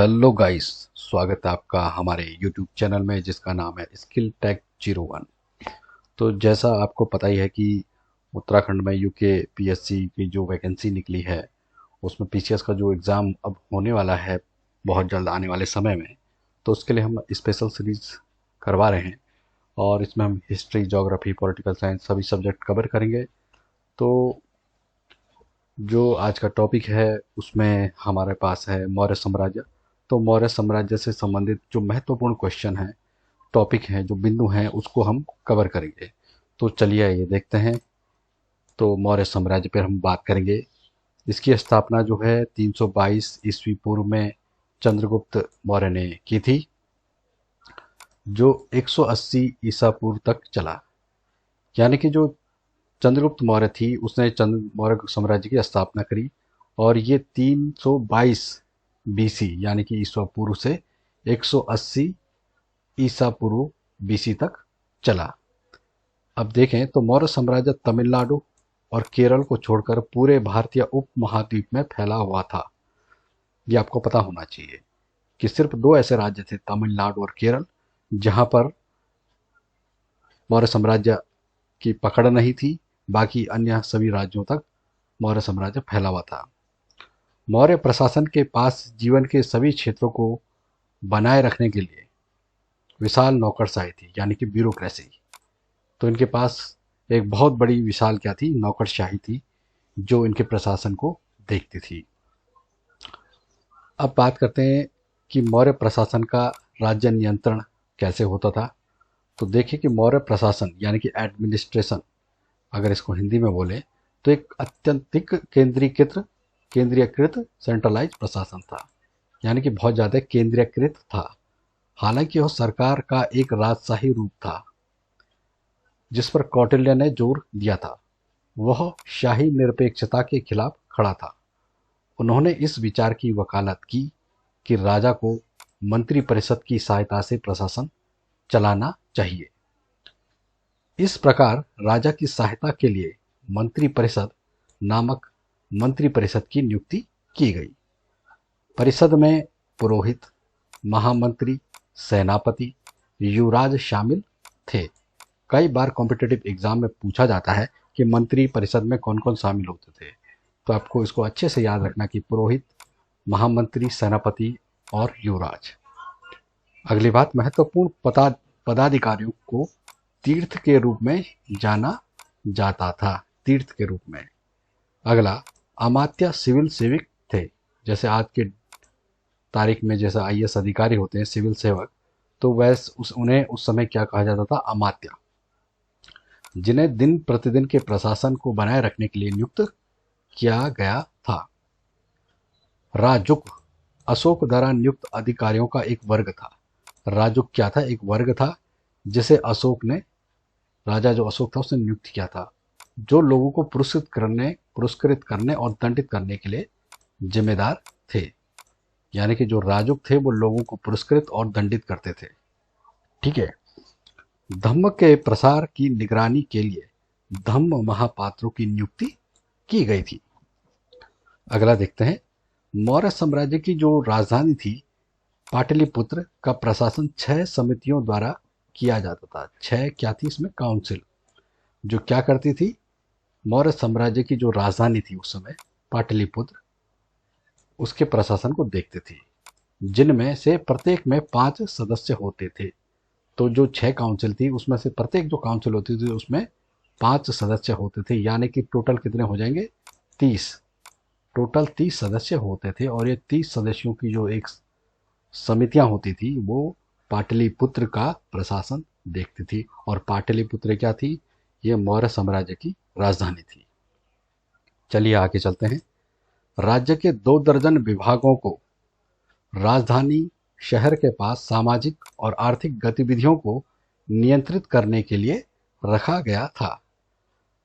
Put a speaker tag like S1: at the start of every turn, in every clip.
S1: Hello guys, स्वागत है आपका हमारे यूट्यूब चैनल में जिसका नाम है स्किल टेक 01। तो जैसा आपको पता ही है कि उत्तराखंड में यूके पीएससी की जो वैकेंसी निकली है उसमें पीसीएस का जो एग्ज़ाम अब होने वाला है बहुत जल्द आने वाले समय में। तो उसके लिए हम स्पेशल सीरीज करवा रहे हैं और इसमें हम हिस्ट्री, ज्योग्राफी, पॉलिटिकल साइंस सभी सब्जेक्ट कवर करेंगे। तो जो आज का टॉपिक है उसमें हमारे पास है मौर्य साम्राज्य। तो मौर्य साम्राज्य से संबंधित जो महत्वपूर्ण क्वेश्चन है, टॉपिक हैं, जो बिंदु हैं उसको हम कवर करेंगे। तो चलिए ये देखते हैं। तो मौर्य साम्राज्य पर हम बात करेंगे। इसकी स्थापना जो है 322 ईस्वी पूर्व में चंद्रगुप्त मौर्य ने की थी, जो 180 ईसा पूर्व तक चला। यानी कि जो चंद्रगुप्त मौर्य थी उसने चंद्र मौर्य साम्राज्य की स्थापना करी और ये 322 बीसी यानी कि ईसा पूर्व से 180 ईसा पूर्व बीसी तक चला। अब देखें तो मौर्य साम्राज्य तमिलनाडु और केरल को छोड़कर पूरे भारतीय उपमहाद्वीप में फैला हुआ था। ये आपको पता होना चाहिए कि सिर्फ दो ऐसे राज्य थे, तमिलनाडु और केरल, जहां पर मौर्य साम्राज्य की पकड़ नहीं थी। बाकी अन्य सभी राज्यों तक मौर्य साम्राज्य फैला हुआ था। मौर्य प्रशासन के पास जीवन के सभी क्षेत्रों को बनाए रखने के लिए विशाल नौकरशाही थी, यानी कि ब्यूरोक्रेसी। तो इनके पास एक बहुत बड़ी विशाल क्या थी, नौकरशाही थी, जो इनके प्रशासन को देखती थी। अब बात करते हैं कि मौर्य प्रशासन का राज्य नियंत्रण कैसे होता था। तो देखिए कि मौर्य प्रशासन यानी कि एडमिनिस्ट्रेशन, अगर इसको हिंदी में बोले तो एक अत्यंतिक केंद्रीयकृत सेंट्रलाइज प्रशासन था, यानी कि बहुत ज़्यादा केंद्रीयकृत था। हालांकि वह सरकार का एक राजशाही रूप था जिस पर कौटिल्य ने जोर दिया था। वह शाही निरपेक्षता के खिलाफ खड़ा था। उन्होंने इस विचार की वकालत की कि राजा को मंत्रिपरिषद की सहायता से प्रशासन चलाना चाहिए। इस प्रकार राजा की सहायता के लिए मंत्रिपरिषद नामक मंत्रिपरिषद की नियुक्ति की गई। परिषद में पुरोहित, महामंत्री, सेनापति, युवराज शामिल थे। कई बार कॉम्पिटिटिव एग्जाम में पूछा जाता है कि मंत्री परिषद में कौन कौन शामिल होते थे। तो आपको इसको अच्छे से याद रखना कि पुरोहित, महामंत्री, सेनापति और युवराज। अगली बात, महत्वपूर्ण पदाधिकारियों को तीर्थ के रूप में जाना जाता था, तीर्थ के रूप में। अगला, अमात्य सिविल सेवक थे। जैसे आज के तारीख में जैसे आईएएस अधिकारी होते हैं, सिविल सेवक, तो वैसे उन्हें उस समय क्या कहा जाता था, अमात्य, जिन्हें दिन प्रतिदिन के प्रशासन को बनाए रखने के लिए नियुक्त किया गया था। राजुक, अशोक द्वारा नियुक्त अधिकारियों का एक वर्ग था। राजुक क्या था, एक वर्ग था जिसे अशोक ने, राजा जो अशोक था, उसने नियुक्त किया था, जो लोगों को पुरस्कृत करने और दंडित करने के लिए जिम्मेदार थे। यानी कि जो राजुक थे वो लोगों को पुरस्कृत और दंडित करते थे। ठीक है। धम्म के प्रसार की निगरानी के लिए धम्म महापात्रों की नियुक्ति की गई थी। अगला देखते हैं, मौर्य साम्राज्य की जो राजधानी थी पाटलिपुत्र का प्रशासन 6 समितियों द्वारा किया जाता था। 6 क्या थी इसमें, काउंसिल, जो क्या करती थी, मौर्य साम्राज्य की जो राजधानी थी उस समय पाटलिपुत्र, उसके प्रशासन को देखते थे, जिनमें से प्रत्येक में 5 सदस्य होते थे। तो जो 6 काउंसिल थी उसमें से प्रत्येक जो काउंसिल होती थी उसमें 5 सदस्य होते थे। यानी कि टोटल कितने हो जाएंगे, 30। टोटल 30 सदस्य होते थे और ये 30 सदस्यों की जो एक समितियां होती थी वो पाटलिपुत्र का प्रशासन देखती थी। और पाटलिपुत्र क्या थी, ये मौर्य साम्राज्य की राजधानी थी। चलिए आगे चलते हैं। राज्य के 2 दर्जन विभागों को राजधानी शहर के पास सामाजिक और आर्थिक गतिविधियों को नियंत्रित करने के लिए रखा गया था।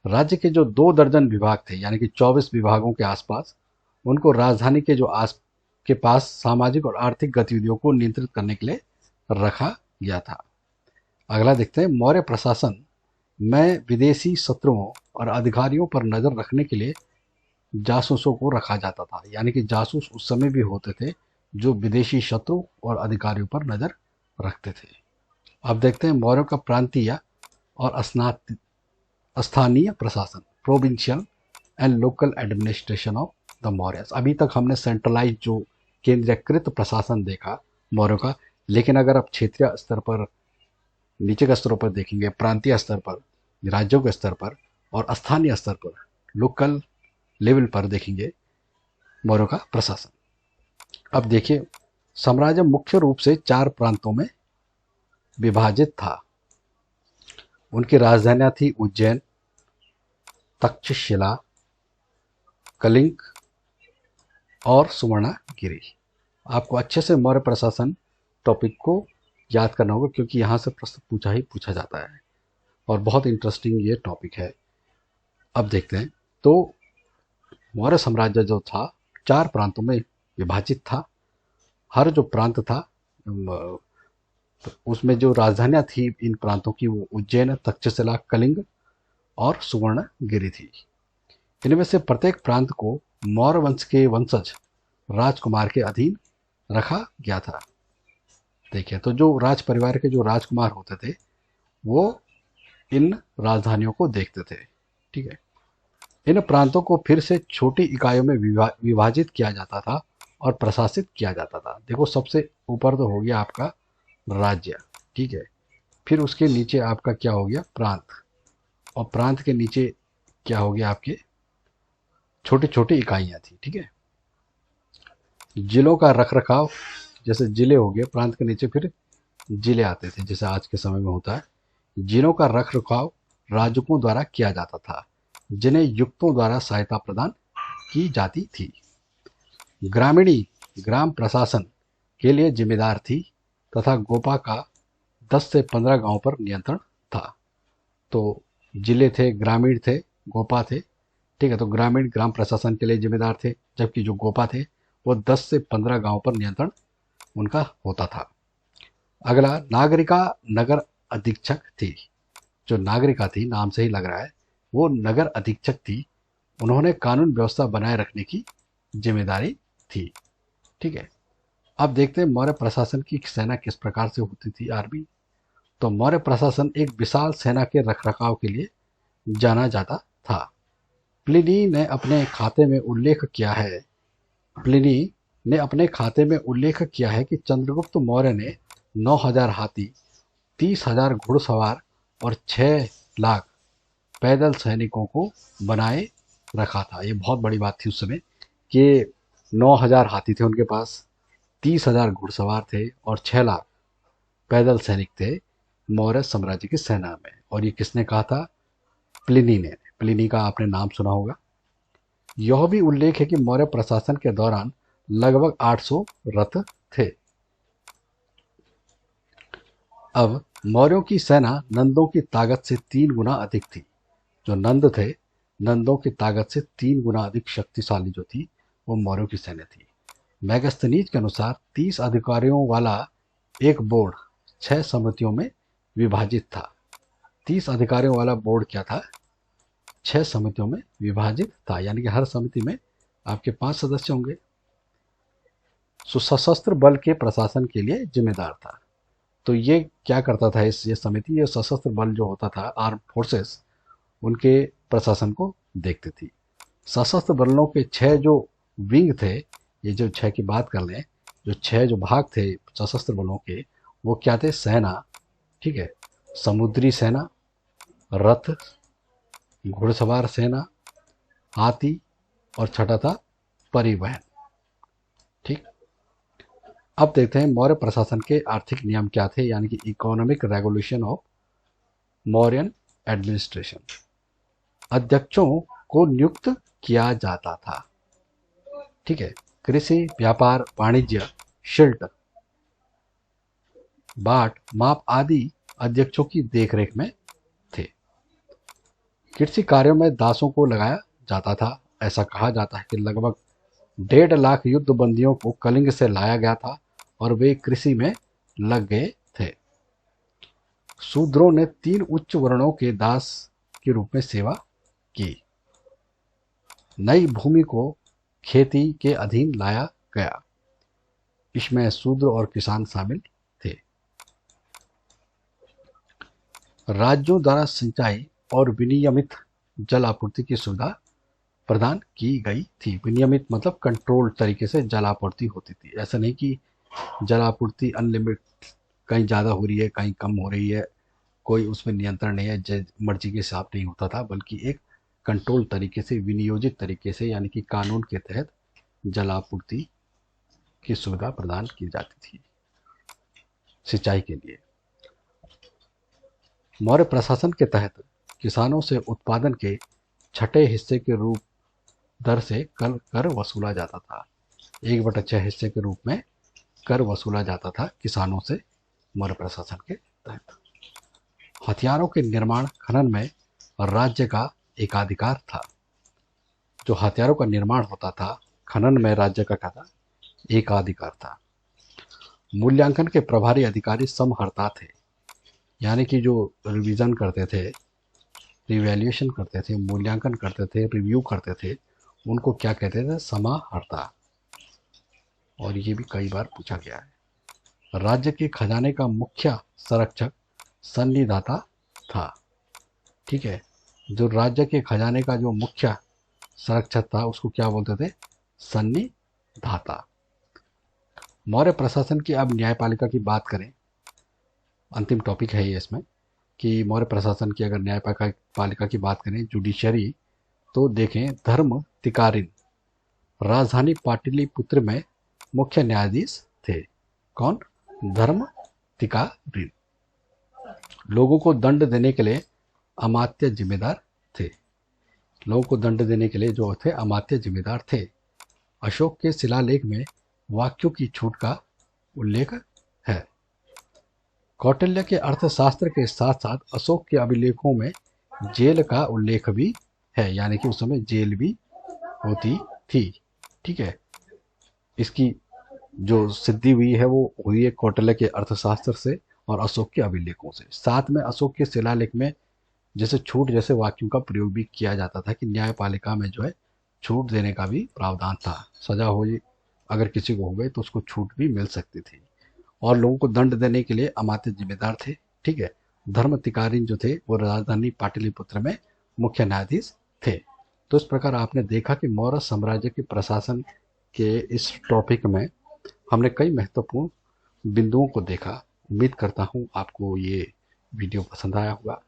S1: राज्य के जो 2 दर्जन विभाग थे, यानी कि 24 विभागों के आसपास, उनको राजधानी के जो आस के पास सामाजिक और आर्थिक गतिविधियों को नियंत्रित करने के लिए रखा गया था। अगला देखते हैं, मौर्य प्रशासन में विदेशी शत्रुओं और अधिकारियों पर नजर रखने के लिए जासूसों को रखा जाता था। यानी कि जासूस उस समय भी होते थे जो विदेशी शत्रु और अधिकारियों पर नजर रखते थे। अब देखते हैं मौर्यों का प्रांतीय और स्थानीय प्रशासन, provincial and local administration of the Mauryas. अभी तक हमने सेंट्रलाइज जो केंद्रीकृत प्रशासन देखा मौर्यों का, लेकिन अगर आप क्षेत्रीय स्तर पर, नीचे के स्तरों पर देखेंगे, प्रांतीय स्तर पर, राज्यों के स्तर पर और स्थानीय स्तर पर, लोकल लेवल पर देखेंगे मौर्यों का प्रशासन। अब देखिए, साम्राज्य मुख्य रूप से 4 प्रांतों में विभाजित था। उनकी राजधानियां थी उज्जैन, तक्षशिला, कलिंग और सुवर्णगिरी। आपको अच्छे से मौर्य प्रशासन टॉपिक को याद करना होगा, क्योंकि यहाँ से प्रश्न पूछा जाता है और बहुत इंटरेस्टिंग ये टॉपिक है। अब देखते हैं, तो मौर्य साम्राज्य जो था 4 प्रांतों में विभाजित था। हर जो प्रांत था उसमें जो राजधानियां थी इन प्रांतों की, वो उज्जैन, तक्षशिला, कलिंग और सुवर्णगिरी थी। इनमें से प्रत्येक प्रांत को मौर्य वंश के वंशज राजकुमार के अधीन रखा गया था। देखिए, तो जो राज परिवार के जो राजकुमार होते थे वो इन राजधानियों को देखते थे। ठीक है, इन प्रांतों को फिर से छोटी इकाइयों में विभाजित किया जाता था और प्रशासित किया जाता था। देखो, सबसे ऊपर तो हो गया आपका राज्य, ठीक है, फिर उसके नीचे आपका क्या हो गया, प्रांत, और प्रांत के नीचे क्या हो गया, आपके छोटी छोटी इकाइयां थी। ठीक है, जिलों का रख रखाव, जैसे जिले हो गए, प्रांत के नीचे फिर जिले आते थे, जैसे आज के समय में होता है। जिलों का रख रखाव राजकों द्वारा किया जाता था, जिन्हें युक्तों द्वारा सहायता प्रदान की जाती थी। ग्रामीणी ग्राम प्रशासन के लिए जिम्मेदार थी तथा गोपा का 10 से 15 गांव पर नियंत्रण था। तो जिले थे, ग्रामीण थे, गोपा थे। ठीक है, तो ग्रामीण ग्राम प्रशासन के लिए जिम्मेदार थे, जबकि जो गोपा थे वो 10 से 15 गांव पर नियंत्रण उनका होता था। अगला, नागरिका नगर अधीक्षक थी। जो नागरिका थी, नाम से ही लग रहा है, वो नगर अधीक्षक थी। उन्होंने कानून व्यवस्था बनाए रखने की जिम्मेदारी थी। ठीक है, अब देखते हैं मौर्य प्रशासन की सेना किस प्रकार से होती थी, आर्मी। तो मौर्य प्रशासन एक विशाल सेना के रखरखाव के लिए जाना जाता था। प्लिनी ने अपने खाते में उल्लेख किया है प्लिनी ने अपने खाते में उल्लेख किया है कि चंद्रगुप्त मौर्य ने 9,000 हाथी, 30,000 घुड़सवार और 6 लाख पैदल सैनिकों को बनाए रखा था। ये बहुत बड़ी बात थी उस समय कि 9,000 हाथी थे उनके पास, 30,000 घुड़सवार थे और 6 लाख पैदल सैनिक थे मौर्य साम्राज्य की सेना में। और ये किसने कहा था, प्लिनी ने। प्लिनी का आपने नाम सुना होगा। यह भी उल्लेख है कि मौर्य प्रशासन के दौरान लगभग 800 रथ थे। अब मौर्यों की सेना नंदों की ताकत से 3 गुना अधिक थी। जो नंद थे, नंदों की ताकत से 3 गुना अधिक शक्तिशाली जो थी वो मौर्यों की सेना थी। मैगस्थनीज के अनुसार 30 अधिकारियों वाला एक बोर्ड 6 समितियों में विभाजित था। 30 अधिकारियों वाला बोर्ड क्या था, 6 समितियों में विभाजित था, यानी कि हर समिति में आपके 5 सदस्य होंगे। सशस्त्र बल के प्रशासन के लिए जिम्मेदार था। तो ये क्या करता था, ये समिति, ये सशस्त्र बल जो होता था, आर्म फोर्सेस, उनके प्रशासन को देखती थी। सशस्त्र बलों के 6 जो विंग थे, ये जो 6 की बात कर लें, जो 6 जो भाग थे सशस्त्र बलों के, वो क्या थे, सेना, ठीक है, समुद्री सेना, रथ, घुड़सवार सेना, हाथी और छठा था परिवहन। ठीक, अब देखते हैं मौर्य प्रशासन के आर्थिक नियम क्या थे, यानी कि economic regulation of Mauryan administration. अध्यक्षों को नियुक्त किया जाता था। ठीक है, कृषि, व्यापार, वाणिज्य, शिल्प, बाट, माप आदि अध्यक्षों की देखरेख में थे। कृषि कार्यों में दासों को लगाया जाता था। ऐसा कहा जाता है कि लगभग 1.5 लाख युद्ध बंदियों को कलिंग से लाया गया था और वे कृषि में लग गए थे। शूद्रों ने 3 उच्च वर्णों के दास के रूप में सेवा की। नई भूमि को खेती के अधीन लाया गया। इसमें शूद्र और किसान शामिल थे। राज्यों द्वारा सिंचाई और विनियमित जल आपूर्ति की सुविधा प्रदान की गई थी। विनियमित मतलब कंट्रोल तरीके से जल आपूर्ति होती थी। ऐसा नहीं कि जल आपूर्ति अनलिमिटेड, कहीं ज़्यादा हो रही है कहीं कम हो रही है, कोई उसमें नियंत्रण नहीं है, मर्जी के हिसाब नहीं होता था, बल्कि एक कंट्रोल तरीके से, विनियोजित तरीके से, यानी कि कानून के तहत जल आपूर्ति की सुविधा प्रदान की जाती थी सिंचाई के लिए। मौर्य प्रशासन के तहत किसानों से उत्पादन के छठे हिस्से के रूप दर से कर वसूला जाता था। 1/6 हिस्से के रूप में कर वसूला जाता था किसानों से मौर्य प्रशासन के तहत। हथियारों के निर्माण खनन में राज्य का एकाधिकार था। जो हथियारों का निर्माण होता था खनन में राज्य का क्या था, एकाधिकार था। मूल्यांकन के प्रभारी अधिकारी समहर्ता थे, यानी कि जो रिवीजन करते थे, रिवैल्यूएशन करते थे, मूल्यांकन करते थे, रिव्यू करते थे, उनको क्या कहते थे, समाहर्ता। और ये भी कई बार पूछा गया है। राज्य के खजाने का मुख्य संरक्षक सन्निधाता था। ठीक है, जो राज्य के खजाने का जो मुख्य संरक्षक था उसको क्या बोलते थे, सन्निधाता। मौर्य प्रशासन की अब न्यायपालिका की बात करें, अंतिम टॉपिक है ये इसमें, कि मौर्य प्रशासन की अगर न्यायपालिका की बात करें, जुडिशरी, तो देखें धर्म तिकारिन राजधानी पाटलिपुत्र में मुख्य न्यायाधीश थे। कौन, धर्म तिकारिन। लोगों को दंड देने के लिए अमात्य जिम्मेदार थे। लोगों को दंड देने के लिए जो थे अमात्य जिम्मेदार थे। अशोक के शिलालेख में वाक्यों की छूट का उल्लेख है। कौटिल्य के अर्थशास्त्र के साथ साथ अशोक के अभिलेखों में जेल का उल्लेख भी है, यानी कि उस समय जेल भी होती थी। ठीक है, इसकी जो सिद्धि हुई है वो हुई है कौटिल्य के अर्थशास्त्र से और अशोक के अभिलेखों से। साथ में अशोक के शिलालेख में जैसे छूट जैसे वाक्यों का प्रयोग भी किया जाता था कि न्यायपालिका में जो है छूट देने का भी प्रावधान था। सजा हो अगर किसी को हो गई तो उसको छूट भी मिल सकती थी। और लोगों को दंड देने के लिए अमात्य जिम्मेदार थे। ठीक है, धर्म तिकारिन जो थे वो राजधानी पाटलिपुत्र में मुख्य न्यायाधीश थे। तो इस प्रकार आपने देखा कि मौर्य साम्राज्य के प्रशासन के इस टॉपिक में हमने कई महत्वपूर्ण बिंदुओं को देखा। उम्मीद करता हूँ आपको ये वीडियो पसंद आया होगा।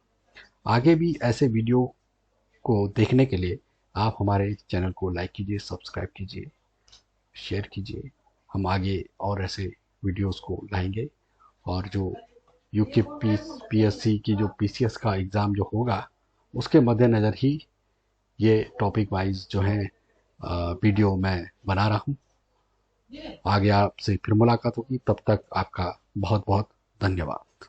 S1: आगे भी ऐसे वीडियो को देखने के लिए आप हमारे चैनल को लाइक कीजिए, सब्सक्राइब कीजिए, शेयर कीजिए। हम आगे और ऐसे वीडियोस को लाएंगे। और जो यूके पीएससी की जो पीसीएस का एग्ज़ाम जो होगा उसके मद्देनज़र ही ये टॉपिक वाइज जो है वीडियो मैं बना रहा हूँ। आगे आपसे फिर मुलाकात होगी, तब तक आपका बहुत बहुत धन्यवाद।